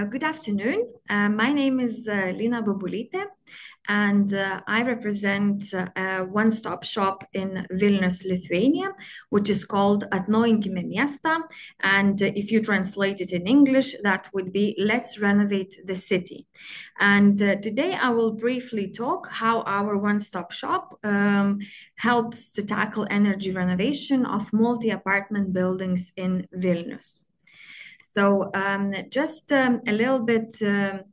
Good afternoon. My name is Lina Bubulite, and I represent a one-stop shop in Vilnius, Lithuania, which is called Amiesta. And if you translate it in English, that would be Let's Renovate the City. And today I will briefly talk how our one-stop shop helps to tackle energy renovation of multi-apartment buildings in Vilnius. So just a little bit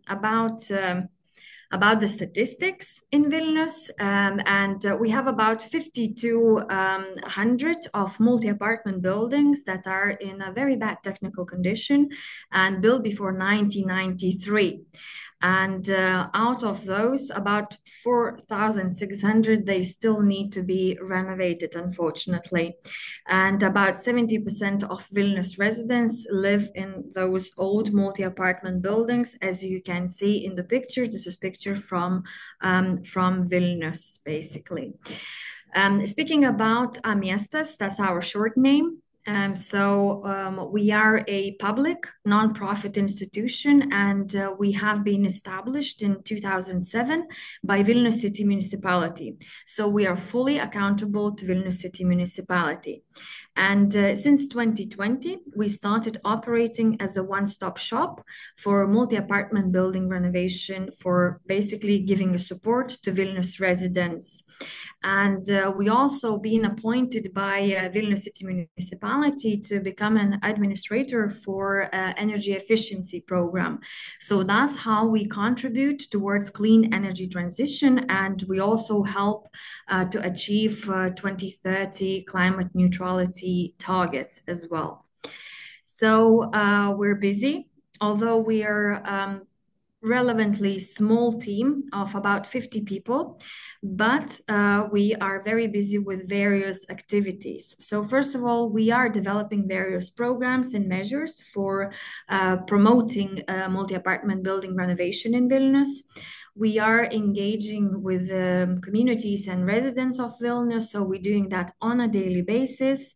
about the statistics in Vilnius, and we have about 5,200 of multi-apartment buildings that are in a very bad technical condition and built before 1993. And out of those, about 4,600, they still need to be renovated, unfortunately. And about 70% of Vilnius residents live in those old multi-apartment buildings, as you can see in the picture. This is picture from Vilnius, basically. Speaking about Amiestas, that's our short name. We are a public non-profit institution, and we have been established in 2007 by Vilnius City Municipality. So we are fully accountable to Vilnius City Municipality. And since 2020, we started operating as a one-stop shop for multi-apartment building renovation, for basically giving a support to Vilnius residents. And we also been appointed by Vilnius City Municipality to become an administrator for energy efficiency program. So that's how we contribute towards clean energy transition, and we also help to achieve 2030 climate neutrality targets as well. So we're busy, although we are relevantly small team of about 50 people, but we are very busy with various activities. So first of all, we are developing various programs and measures for promoting multi-apartment building renovation in Vilnius. We are engaging with communities and residents of Vilnius, so we're doing that on a daily basis.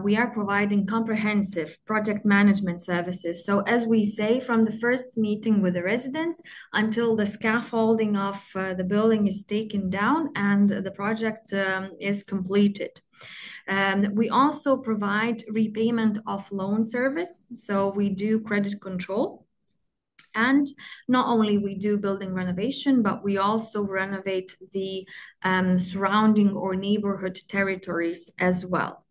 We are providing comprehensive project management services. So as we say, from the first meeting with the residents until the scaffolding of the building is taken down and the project is completed. We also provide repayment of loan service. So we do credit control. And not only we do building renovation, but we also renovate the surrounding or neighborhood territories as well.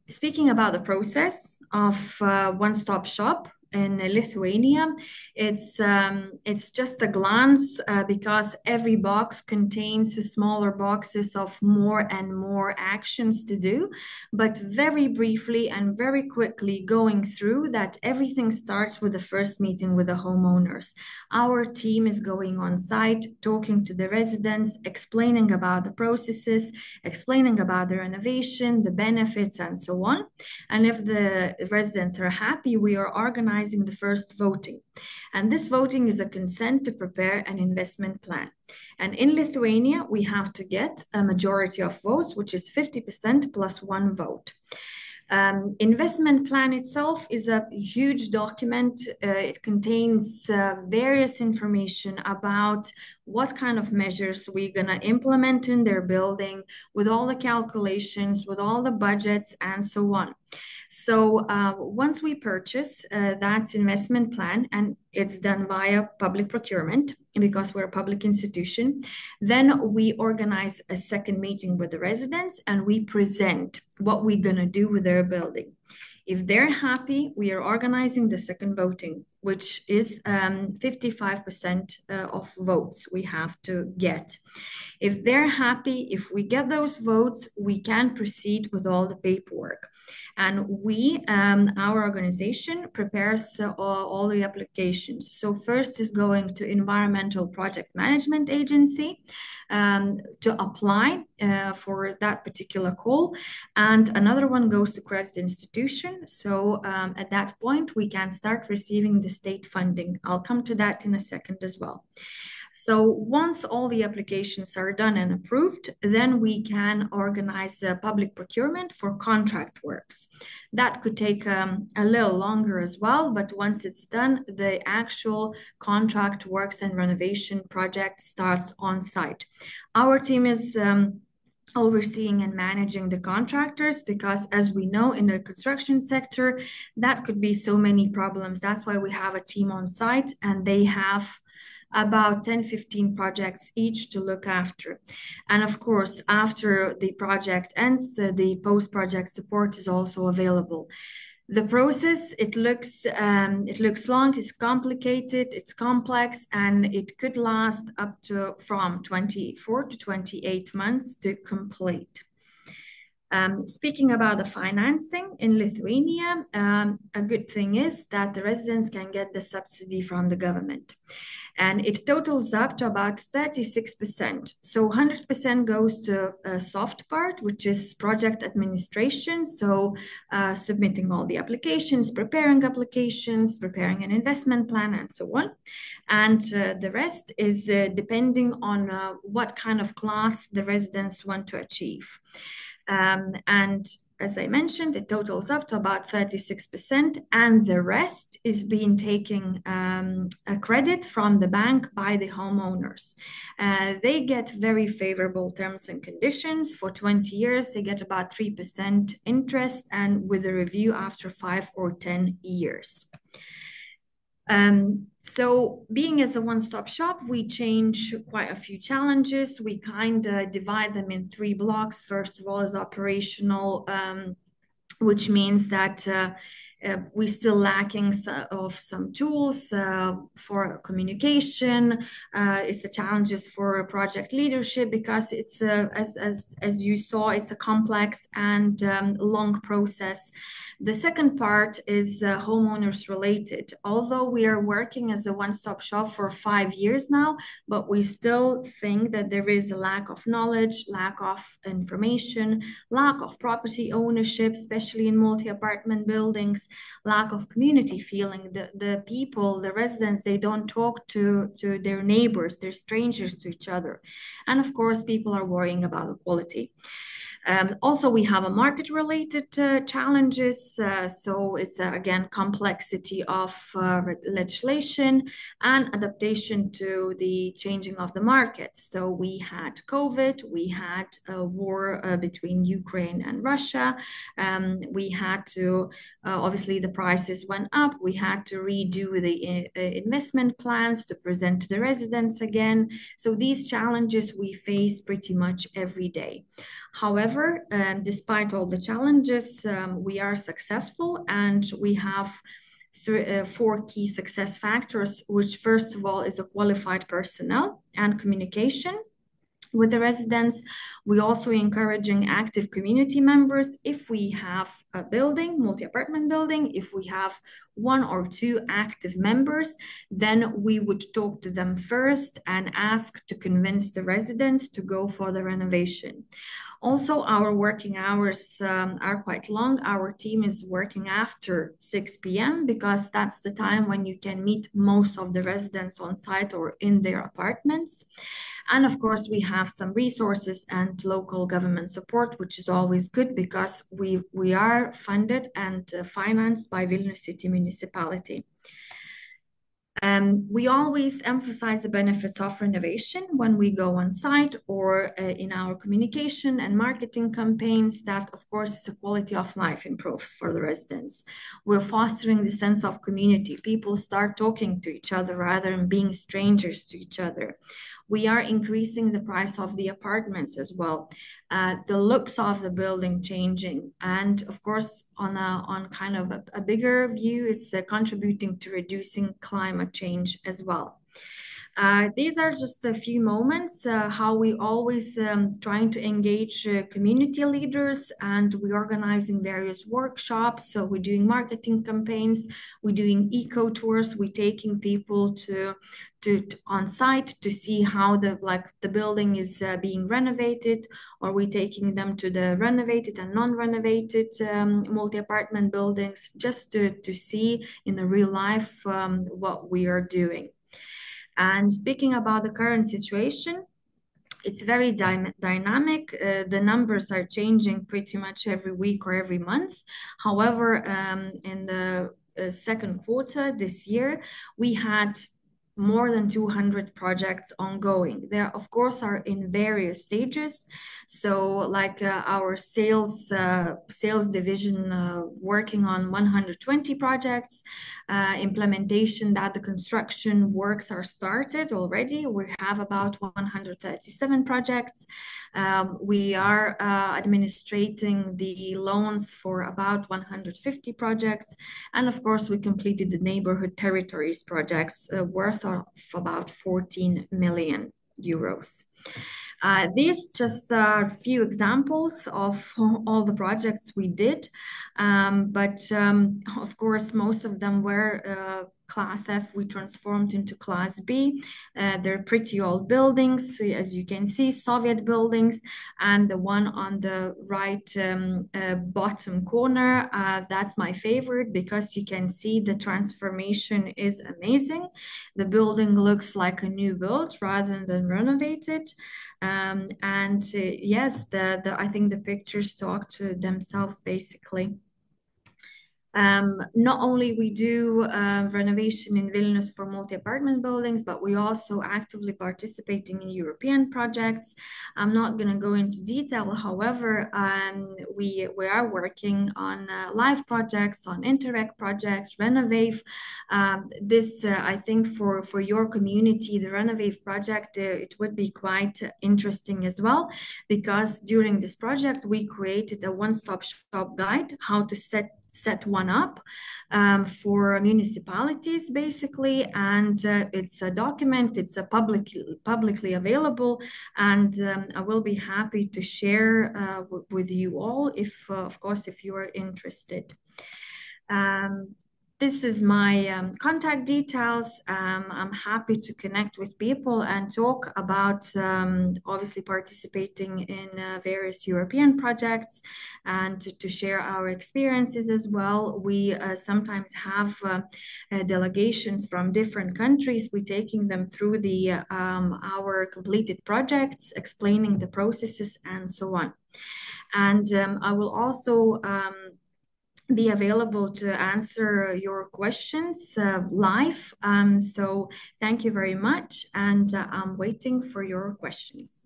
Speaking about the process of one-stop shop in Lithuania, it's just a glance because every box contains smaller boxes of more and more actions to do. But very briefly and very quickly going through that, everything starts with the first meeting with the homeowners. Our team is going on site, talking to the residents, explaining about the processes, explaining about the renovation, the benefits, and so on. And if the residents are happy, we are organizing the first voting. And this voting is a consent to prepare an investment plan. And in Lithuania, we have to get a majority of votes, which is 50% plus one vote. Investment plan itself is a huge document. It contains various information about what kind of measures we're going to implement in their building, with all the calculations, with all the budgets, and so on. So once we purchase that investment plan, and it's done via public procurement because we're a public institution, then we organize a second meeting with the residents and we present what we're going to do with their building. If they're happy, we are organizing the second voting, which is 55% of votes we have to get. If they're happy, if we get those votes, we can proceed with all the paperwork. And we, our organization, prepares all the applications. So first is going to Environmental Project Management Agency to apply for that particular call. And another one goes to credit institution. So at that point, we can start receiving the state funding. I'll come to that in a second as well. So once all the applications are done and approved, then we can organize the public procurement for contract works. That could take a little longer as well, but once it's done, the actual contract works and renovation project starts on site. Our team is overseeing and managing the contractors, because as we know in the construction sector, that could be so many problems. That's why we have a team on site, and they have about 10-15 projects each to look after. And of course, after the project ends, the post-project support is also available. The process, it looks long, it's complicated, it's complex, and it could last up to from 24 to 28 months to complete. Speaking about the financing in Lithuania, a good thing is that the residents can get the subsidy from the government. And it totals up to about 36%. So 100% goes to a soft part, which is project administration. So submitting all the applications, preparing an investment plan, and so on. And the rest is depending on what kind of class the residents want to achieve. And as I mentioned, it totals up to about 36%, and the rest is being taken a credit from the bank by the homeowners. They get very favorable terms and conditions. For 20 years, they get about 3% interest, and with a review after 5 or 10 years. So being as a one-stop shop, we change quite a few challenges. We kind of divide them in 3 blocks. First of all is operational, which means that we're still lacking of some tools for communication. It's the challenges for project leadership, because it's as you saw, it's a complex and long process. The second part is homeowners related. Although we are working as a one-stop shop for 5 years now, but we still think that there is a lack of knowledge, lack of information, lack of property ownership, especially in multi-apartment buildings, lack of community feeling. The people, the residents, they don't talk to their neighbors, they're strangers to each other. And of course, people are worrying about the quality. Also, we have a market-related challenges. So it's, again, complexity of legislation and adaptation to the changing of the market. So we had COVID, we had a war between Ukraine and Russia. We had to, obviously, the prices went up. We had to redo the investment plans to present to the residents again. So these challenges we face pretty much every day. However, despite all the challenges, we are successful, and we have 4 key success factors, which first of all is a qualified personnel and communication with the residents. We also encouraging active community members. If we have a building, multi-apartment building, if we have 1 or 2 active members, then we would talk to them first and ask to convince the residents to go for the renovation. Also, our working hours are quite long. Our team is working after 6 p.m. because that's the time when you can meet most of the residents on site or in their apartments. And of course, we have some resources and local government support, which is always good because we are funded and financed by Vilnius City Municipality. We always emphasize the benefits of renovation when we go on site or in our communication and marketing campaigns, that of course the quality of life improves for the residents. We're fostering the sense of community. People start talking to each other rather than being strangers to each other. We are increasing the price of the apartments as well. The looks of the building changing, and of course on kind of a bigger view, it's contributing to reducing climate change as well. These are just a few moments how we always trying to engage community leaders, and we're organizing various workshops. So we're doing marketing campaigns, we're doing eco tours, we're taking people to on site to see how the building is being renovated, or we're taking them to the renovated and non-renovated multi-apartment buildings just to see in the real life what we are doing. And speaking about the current situation, it's very dynamic. The numbers are changing pretty much every week or every month. However, in the second quarter this year, we had more than 200 projects ongoing. There, of course, are in various stages. So, like our sales division working on 120 projects, implementation that the construction works are started already. We have about 137 projects. We are administrating the loans for about 150 projects. And of course, we completed the neighborhood territories projects worth of about 14 million euros. These just a few examples of all the projects we did, but of course most of them were Class F. We transformed into Class B. They're pretty old buildings, as you can see, Soviet buildings, and the one on the right bottom corner, that's my favorite because you can see the transformation is amazing. The building looks like a new build rather than renovated. Yes, I think the pictures talk to themselves basically. Not only we do renovation in Vilnius for multi-apartment buildings, but we also actively participating in European projects. I'm not going to go into detail. However, we are working on live projects, on Interreg projects, Renovate. I think for your community, the Renovate project, it would be quite interesting as well, because during this project, we created a one-stop shop guide, how to set one up for municipalities basically, and it's a document, it's a publicly available, and I will be happy to share with you all if of course if you are interested. This is my contact details. I'm happy to connect with people and talk about obviously participating in various European projects and to share our experiences as well. We sometimes have delegations from different countries. We're taking them through our completed projects, explaining the processes and so on. And I will also be available to answer your questions live. So thank you very much, and I'm waiting for your questions.